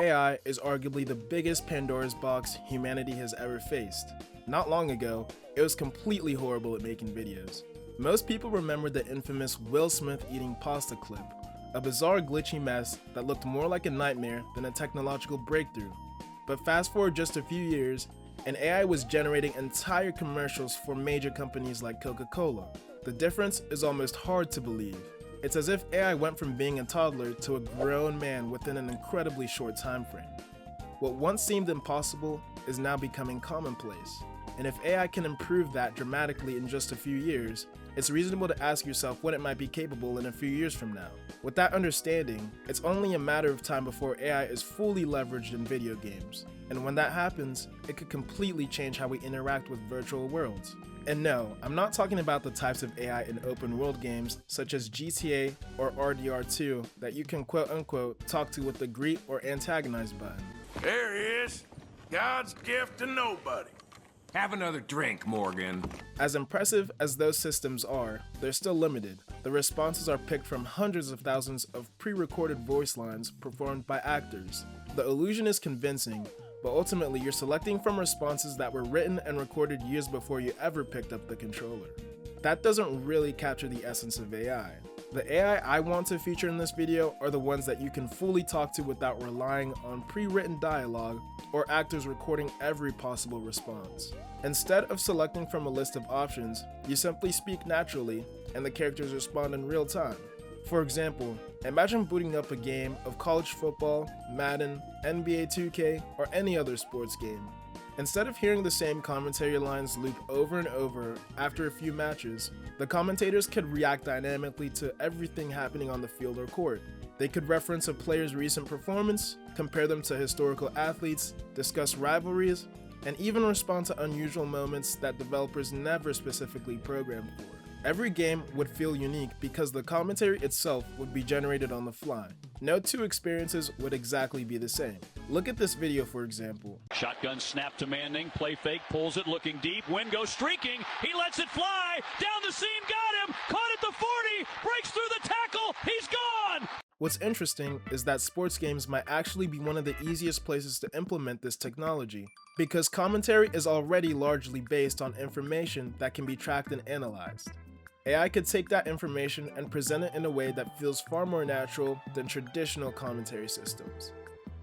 AI is arguably the biggest Pandora's box humanity has ever faced. Not long ago, it was completely horrible at making videos. Most people remember the infamous Will Smith eating pasta clip, a bizarre glitchy mess that looked more like a nightmare than a technological breakthrough. But fast forward just a few years, and AI was generating entire commercials for major companies like Coca-Cola. The difference is almost hard to believe. It's as if AI went from being a toddler to a grown man within an incredibly short time frame. What once seemed impossible is now becoming commonplace. And if AI can improve that dramatically in just a few years, it's reasonable to ask yourself what it might be capable in a few years from now. With that understanding, it's only a matter of time before AI is fully leveraged in video games. And when that happens, it could completely change how we interact with virtual worlds. And no, I'm not talking about the types of AI in open world games such as GTA or RDR2 that you can quote-unquote talk to with the greet or antagonize button. There he is, God's gift to nobody. Have another drink, Morgan. As impressive as those systems are, they're still limited. The responses are picked from hundreds of thousands of pre-recorded voice lines performed by actors. The illusion is convincing, but ultimately you're selecting from responses that were written and recorded years before you ever picked up the controller. That doesn't really capture the essence of AI. The AI I want to feature in this video are the ones that you can fully talk to without relying on pre-written dialogue or actors recording every possible response. Instead of selecting from a list of options, you simply speak naturally and the characters respond in real time. For example, imagine booting up a game of college football, Madden, NBA 2K, or any other sports game. Instead of hearing the same commentary lines loop over and over after a few matches, the commentators could react dynamically to everything happening on the field or court. They could reference a player's recent performance, compare them to historical athletes, discuss rivalries, and even respond to unusual moments that developers never specifically programmed for. Every game would feel unique because the commentary itself would be generated on the fly. No two experiences would exactly be the same. Look at this video for example. Shotgun snap to Manning, play fake, pulls it looking deep, wind goes streaking, he lets it fly, down the seam, got him, caught at the 40, breaks through the tackle, he's gone! What's interesting is that sports games might actually be one of the easiest places to implement this technology, because commentary is already largely based on information that can be tracked and analyzed. AI could take that information and present it in a way that feels far more natural than traditional commentary systems.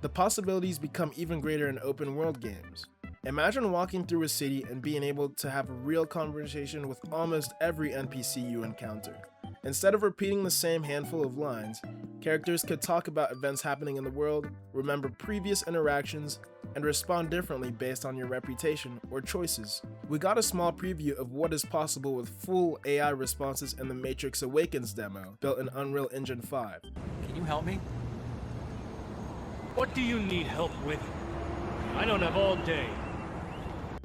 The possibilities become even greater in open world games. Imagine walking through a city and being able to have a real conversation with almost every NPC you encounter. Instead of repeating the same handful of lines, characters could talk about events happening in the world, remember previous interactions, and respond differently based on your reputation or choices. We got a small preview of what is possible with full AI responses in the Matrix Awakens demo, built in Unreal Engine 5. Can you help me? What do you need help with? I don't have all day.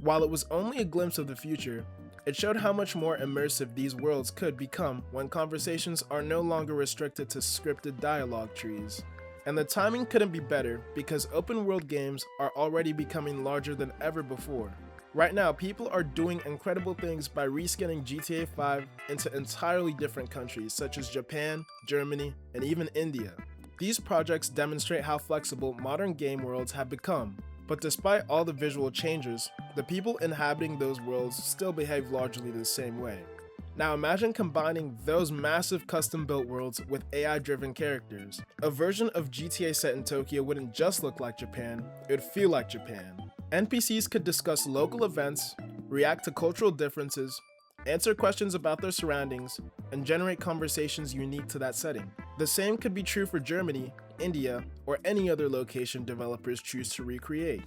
While it was only a glimpse of the future, it showed how much more immersive these worlds could become when conversations are no longer restricted to scripted dialogue trees. And the timing couldn't be better because open world games are already becoming larger than ever before. Right now, people are doing incredible things by reskinning GTA 5 into entirely different countries such as Japan, Germany, and even India. These projects demonstrate how flexible modern game worlds have become. But despite all the visual changes, the people inhabiting those worlds still behave largely the same way. Now imagine combining those massive custom-built worlds with AI-driven characters. A version of GTA set in Tokyo wouldn't just look like Japan, it would feel like Japan. NPCs could discuss local events, react to cultural differences, answer questions about their surroundings, and generate conversations unique to that setting. The same could be true for Germany, India, or any other location developers choose to recreate.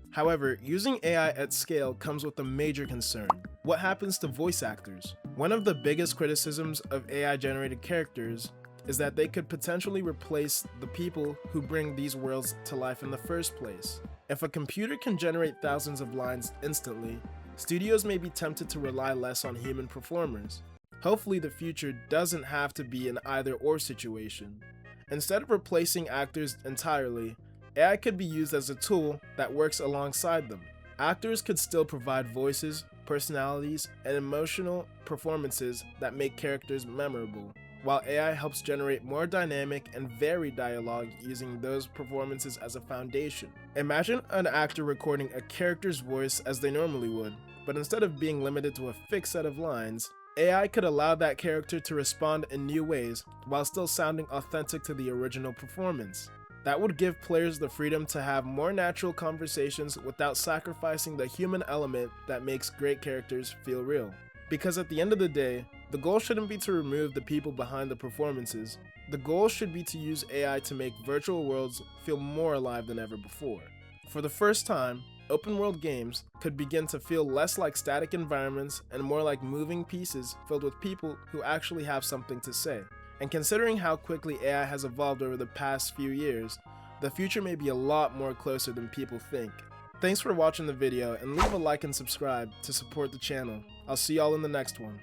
However, using AI at scale comes with a major concern. What happens to voice actors? One of the biggest criticisms of AI-generated characters is that they could potentially replace the people who bring these worlds to life in the first place. If a computer can generate thousands of lines instantly, studios may be tempted to rely less on human performers. Hopefully the future doesn't have to be an either-or situation. Instead of replacing actors entirely, AI could be used as a tool that works alongside them. Actors could still provide voices, personalities, and emotional performances that make characters memorable. while AI helps generate more dynamic and varied dialogue using those performances as a foundation. Imagine an actor recording a character's voice as they normally would, but instead of being limited to a fixed set of lines, AI could allow that character to respond in new ways while still sounding authentic to the original performance. That would give players the freedom to have more natural conversations without sacrificing the human element that makes great characters feel real. Because at the end of the day, the goal shouldn't be to remove the people behind the performances. The goal should be to use AI to make virtual worlds feel more alive than ever before. For the first time, open world games could begin to feel less like static environments and more like moving pieces filled with people who actually have something to say. And considering how quickly AI has evolved over the past few years, the future may be a lot more closer than people think. Thanks for watching the video, and leave a like and subscribe to support the channel. I'll see y'all in the next one.